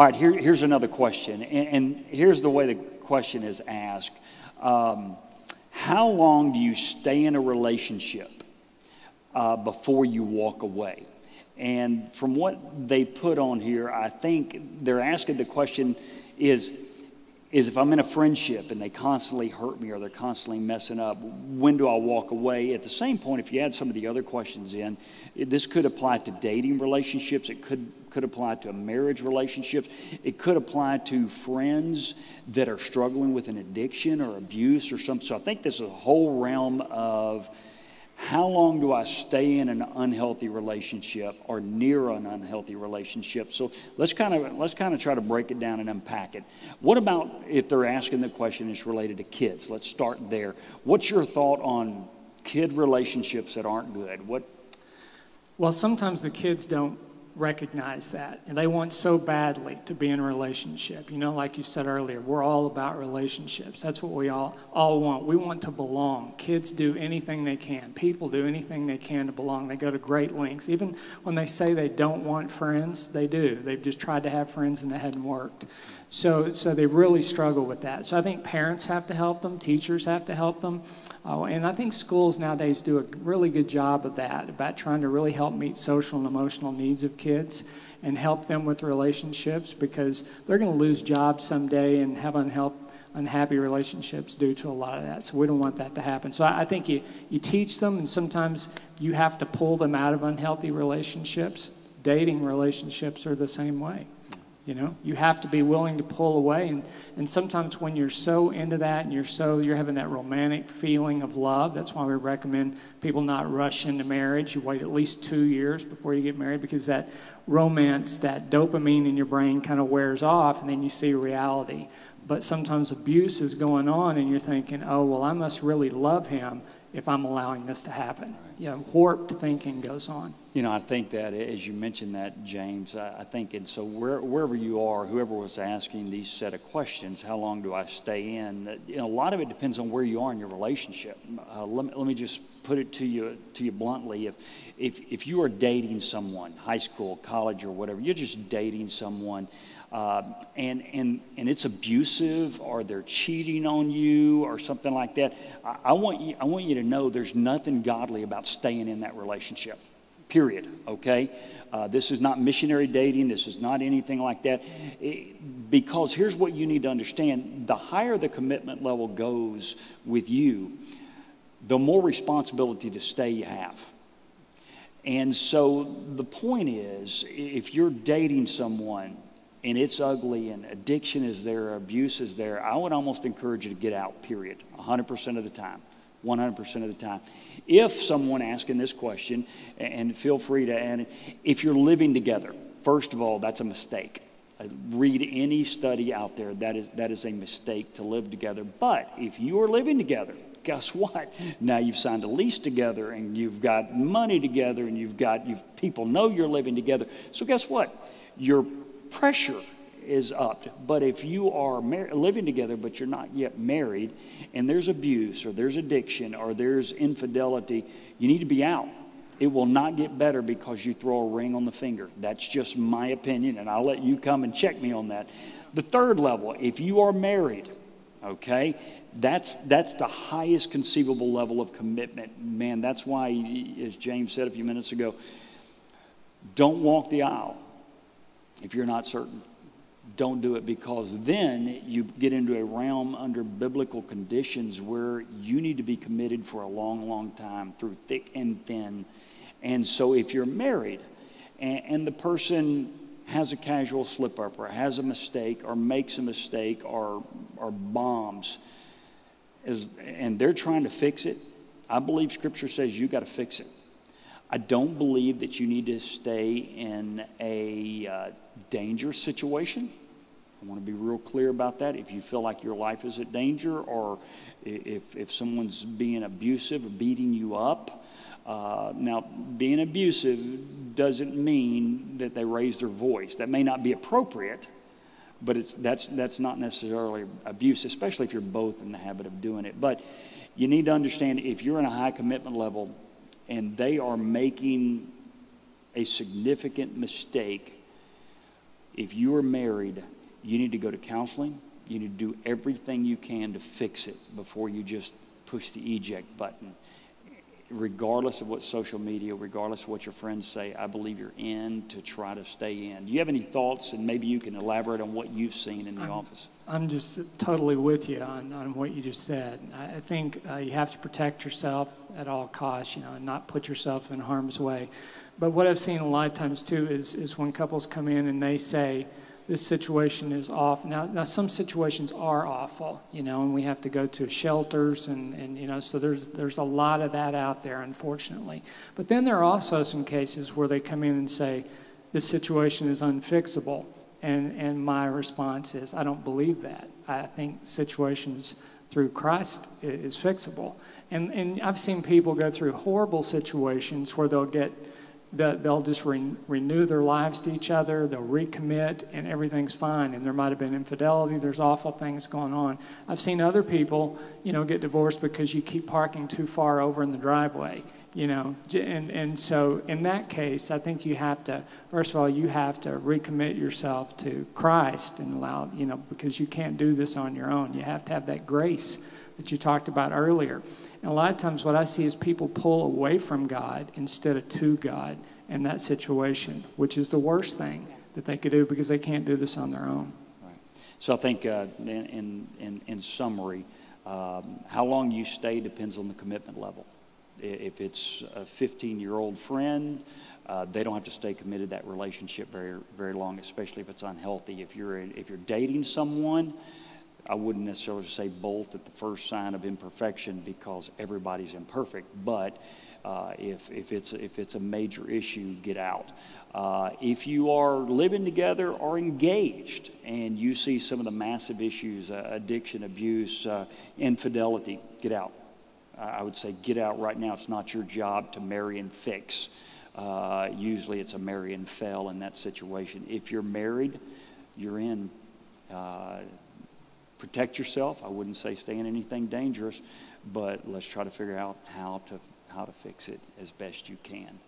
All right, here's another question, and here's the way the question is asked. How long do you stay in a relationship before you walk away? And from what they put on here, I think they're asking the question is if I'm in a friendship and they constantly hurt me or they're constantly messing up, when do I walk away? At the same point, if you add some of the other questions in, this could apply to dating relationships. It could apply to marriage relationships. It could apply to friends that are struggling with an addiction or abuse or something. So I think this is a whole realm of how long do I stay in an unhealthy relationship or near an unhealthy relationship? So let's kind of try to break it down and unpack it. What about if they're asking the question is related to kids? Let's start there. What's your thought on kid relationships that aren't good? Well, sometimes the kids don't recognize that, and they want so badly to be in a relationship. You know, like you said earlier, we're all about relationships. That's what we all want. We want to belong. Kids do anything they can. People do anything they can to belong. They go to great lengths. Even when they say they don't want friends, they do. They've just tried to have friends and it hadn't worked. So they really struggle with that. So I think parents have to help them. Teachers have to help them. And I think schools nowadays do a really good job of that, about trying to really help meet social and emotional needs of kids and help them with relationships, because they're going to lose jobs someday and have unhappy relationships due to a lot of that. So we don't want that to happen. So I think you teach them, and sometimes you have to pull them out of unhealthy relationships. Dating relationships are the same way. You know, you have to be willing to pull away, and sometimes when you're so into that and you're having that romantic feeling of love, that's why we recommend people not rush into marriage. You wait at least 2 years before you get married, because that romance, that dopamine in your brain kind of wears off, and then you see reality. But sometimes abuse is going on and you're thinking, oh, well, I must really love him if I'm allowing this to happen. You know, warped thinking goes on. You know, I think that as you mentioned that, James, I think it's so wherever you are, whoever was asking these set of questions, how long do I stay in? You know, a lot of it depends on where you are in your relationship. Let me just put it to you bluntly. If you are dating someone, high school, college, or whatever, you're just dating someone, and it's abusive, or they're cheating on you or something like that, I want you to know there's nothing godly about staying in that relationship. Period. Okay? This is not missionary dating. This is not anything like that. Because here's what you need to understand. The higher the commitment level goes with you, the more responsibility to stay you have. And so the point is, if you're dating someone and it's ugly and addiction is there, abuse is there, I would almost encourage you to get out, period, 100% of the time. 100% of the time. If someone asking this question, and feel free to add it, if you're living together, first of all, that's a mistake. Read any study out there, that is a mistake to live together. But if you are living together, guess what? Now you've signed a lease together, and you've got money together, and people know you're living together. So guess what? Your pressure is up. But if you are living together but you're not yet married, and there's abuse or there's addiction or there's infidelity, you need to be out. It will not get better because you throw a ring on the finger. That's just my opinion, and I'll let you come and check me on that. The third level, if you are married, okay, that's the highest conceivable level of commitment. Man, that's why, as James said a few minutes ago, don't walk the aisle if you're not certain. Don't do it, because then you get into a realm under biblical conditions where you need to be committed for a long, long time through thick and thin. And so if you're married and the person has a casual slip up or has a mistake or makes a mistake or bombs, and they're trying to fix it, I believe Scripture says you got to fix it. I don't believe that you need to stay in a dangerous situation. I want to be real clear about that. If you feel like your life is at danger, or if someone's being abusive or beating you up. Now, being abusive doesn't mean that they raise their voice. That may not be appropriate, but that's not necessarily abuse, especially if you're both in the habit of doing it. But you need to understand, if you're in a high commitment level and they are making a significant mistake, If you are married, you need to go to counseling. You need to do everything you can to fix it before you just push the eject button. Regardless of what social media, regardless of what your friends say, I believe you're in to try to stay in. Do you have any thoughts, and maybe you can elaborate on what you've seen in the office? I'm just totally with you on what you just said. I think you have to protect yourself at all costs, and not put yourself in harm's way. But what I've seen a lot of times too is when couples come in and they say, this situation is awful. Now some situations are awful, and we have to go to shelters and so there's a lot of that out there, unfortunately. But then there are also some cases where they come in and say, this situation is unfixable. And my response is, I don't believe that. I think situations through Christ is fixable. And I've seen people go through horrible situations where they'll just renew their lives to each other, they'll recommit, and everything's fine. And there might have been infidelity, there's awful things going on. I've seen other people, get divorced because you keep parking too far over in the driveway, And so in that case, I think you have to, first of all, you have to recommit yourself to Christ and allow, because you can't do this on your own. You have to have that grace that you talked about earlier. And a lot of times what I see is people pull away from God instead of to God in that situation, which is the worst thing that they could do because they can't do this on their own. Right. So I think in summary, how long you stay depends on the commitment level. If it's a 15-year-old friend, they don't have to stay committed to that relationship very, very long, especially if it's unhealthy. If you're dating someone, I wouldn't necessarily say bolt at the first sign of imperfection because everybody's imperfect. But if it's a major issue, get out. If you are living together or engaged and you see some of the massive issues, addiction, abuse, infidelity, get out. I would say get out right now. It's not your job to marry and fix. Usually it's a marry and fail in that situation. If you're married, you're in. Protect yourself. I wouldn't say stay in anything dangerous, but let's try to figure out how to fix it as best you can.